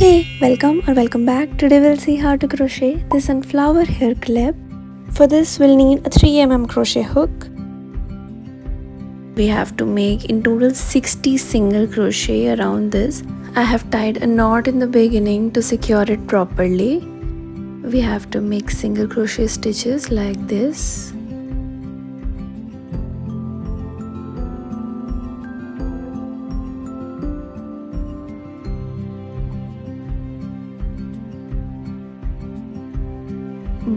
Hey, welcome back. Today we'll see how to crochet this sunflower hair clip. For this we'll need a 3 mm crochet hook. We have to make in total 60 single crochet around this. I have tied a knot in the beginning to secure it properly. We have to make single crochet stitches like this.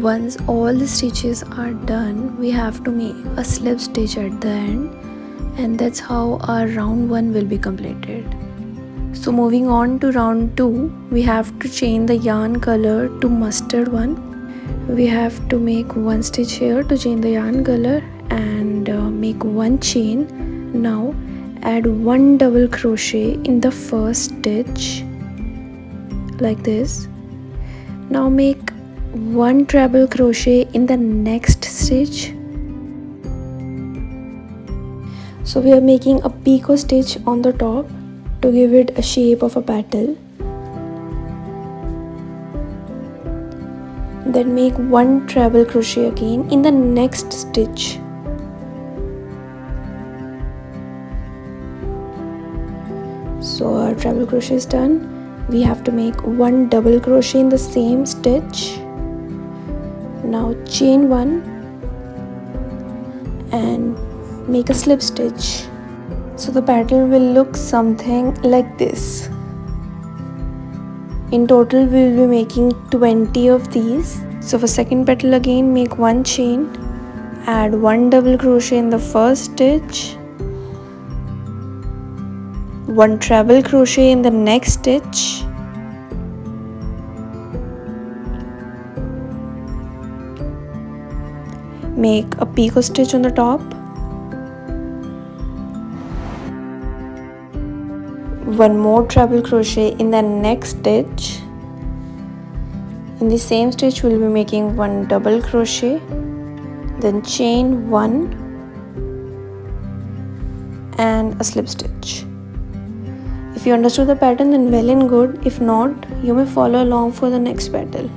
Once all the stitches are done, we have to make a slip stitch at the end, and that's how our round 1 will be completed. So moving on to round 2, we have to change the yarn color to mustard one. We have to make one stitch here to change the yarn color and make one chain. Now add one double crochet in the first stitch like this. Now make one treble crochet in the next stitch. So we are making a picot stitch on the top to give it a shape of a petal. Then make one treble crochet again in the next stitch. So our treble crochet is done. We have to make one double crochet in the same stitch. Now chain one and make a slip stitch. So the petal will look something like this. In total we will be making 20 of these. So for second petal again make one chain, add one double crochet in the first stitch, one treble crochet in the next stitch, make a picot stitch on the top, one more treble crochet in the next stitch. In the same stitch we'll be making one double crochet, then chain one and a slip stitch. If you understood the pattern then well and good. If not, you may follow along for the next petal.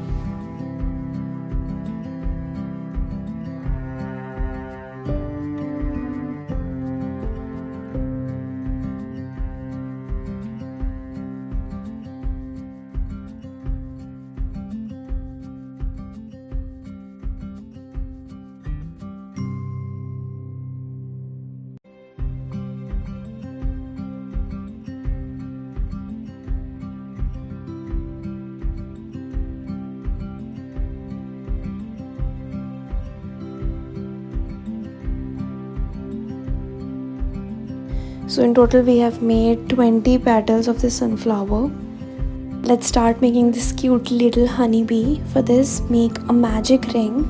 So in total we have made 20 petals of this sunflower. Let's start making this cute little honeybee. For this make a magic ring.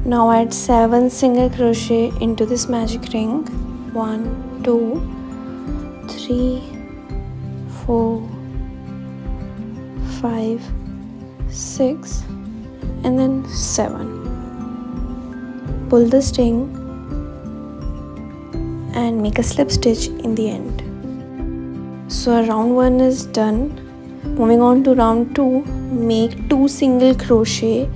Now add 7 single crochet into this magic ring. 1, 2, 3, 4, 5, 6 and then 7. Pull the string and make a slip stitch in the end. So round 1 is done. Moving on to round 2, make 2 single crochet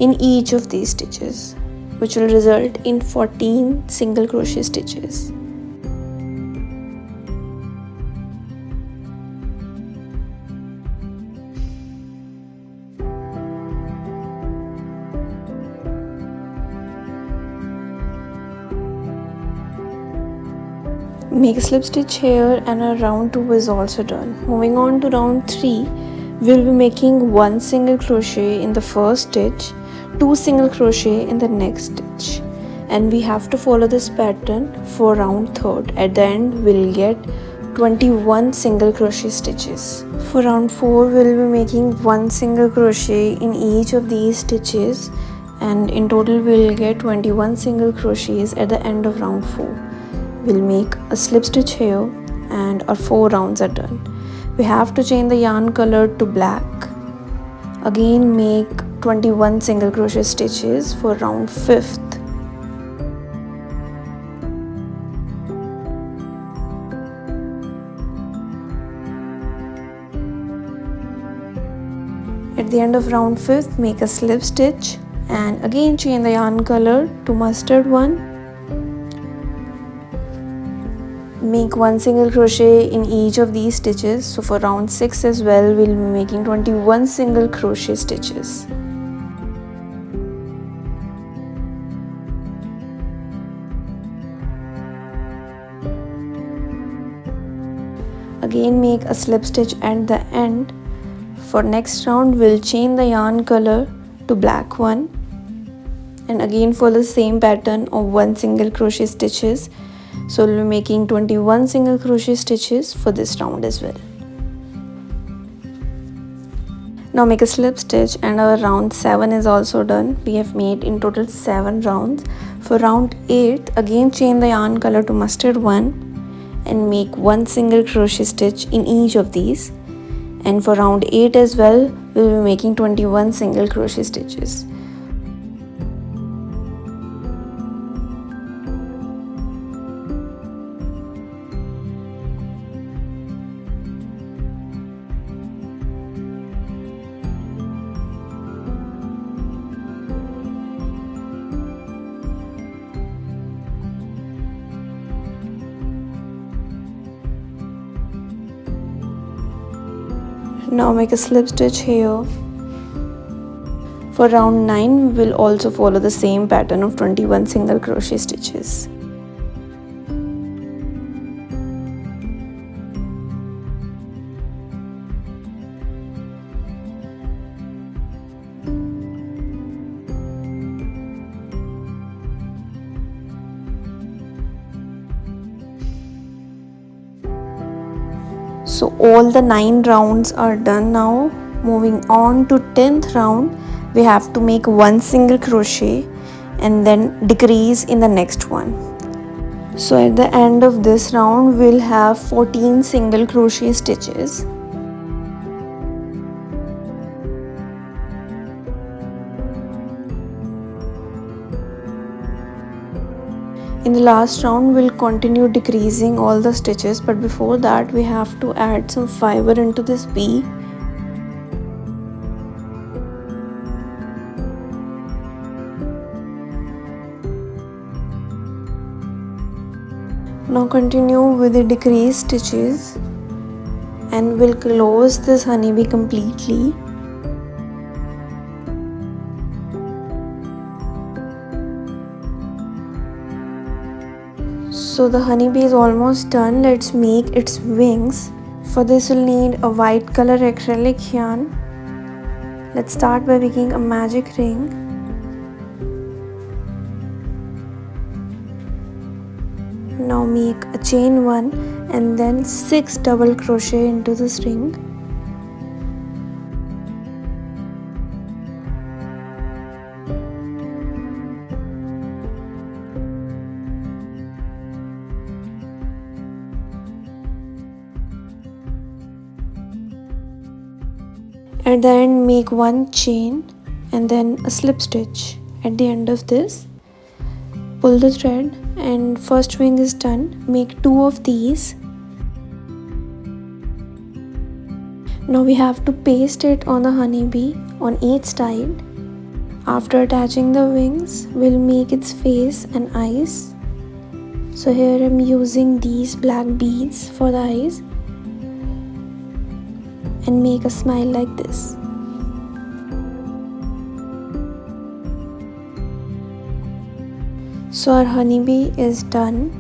in each of these stitches, which will result in 14 single crochet stitches. Make a slip stitch here and our round 2 is also done. Moving on to round 3, we will be making 1 single crochet in the first stitch, 2 single crochet in the next stitch, and we have to follow this pattern for round 3rd. At the end we'll get 21 single crochet stitches. For round 4 we'll be making 1 single crochet in each of these stitches, and in total we'll get 21 single crochets at the end of round 4. We'll make a slip stitch here and our 4 rounds are done. We have to change the yarn color to black. Again make 21 single crochet stitches for round 5th. At the end of round 5th, make a slip stitch and again change the yarn color to mustard one. Make 1 single crochet in each of these stitches. So for round 6 as well, we'll be making 21 single crochet stitches. Again make a slip stitch at the end. For next round, we'll change the yarn color to black one and again follow the same pattern of 1 single crochet stitches. So we'll be making 21 single crochet stitches for this round as well. Now make a slip stitch and our round 7 is also done. We have made in total 7 rounds. For round 8, again change the yarn color to mustard one and make 1 single crochet stitch in each of these. And for round 8 as well, we'll be making 21 single crochet stitches. Now make a slip stitch here. For round 9, we'll also follow the same pattern of 21 single crochet stitches. So all the 9 rounds are done now. Moving on to 10th round, we have to make 1 single crochet and then decrease in the next one. So at the end of this round, we'll have 14 single crochet stitches. In the last round, we'll continue decreasing all the stitches, but before that we have to add some fiber into this bee. Now continue with the decreased stitches and we'll close this honeybee completely. So the honeybee is almost done. Let's make its wings. For this we'll need a white color acrylic yarn. Let's start by making a magic ring. Now make a chain 1 and then 6 double crochet into this ring. At the end, make 1 chain and then a slip stitch. At the end of this, pull the thread and first wing is done. Make 2 of these. Now we have to paste it on the honeybee on each side. After attaching the wings, we'll make its face and eyes. So here I'm using these black beads for the eyes. And make a smile like this. So our honeybee is done.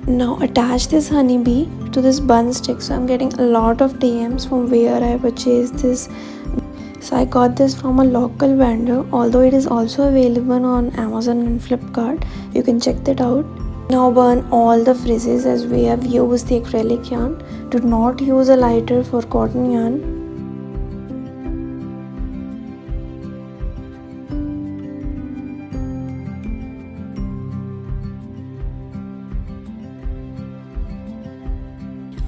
Now attach this honeybee to this bun stick. So I'm getting a lot of DMs from where I purchased this. So I got this from a local vendor, although it is also available on Amazon and Flipkart. You can check that out. Now burn all the frizzes as we have used the acrylic yarn. Do not use a lighter for cotton yarn.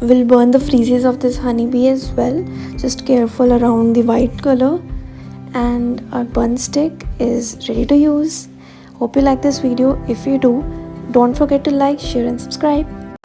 We'll burn the friezes of this honeybee as well. Just careful around the white color. And our bun stick is ready to use. Hope you like this video. If you do, don't forget to like, share and subscribe.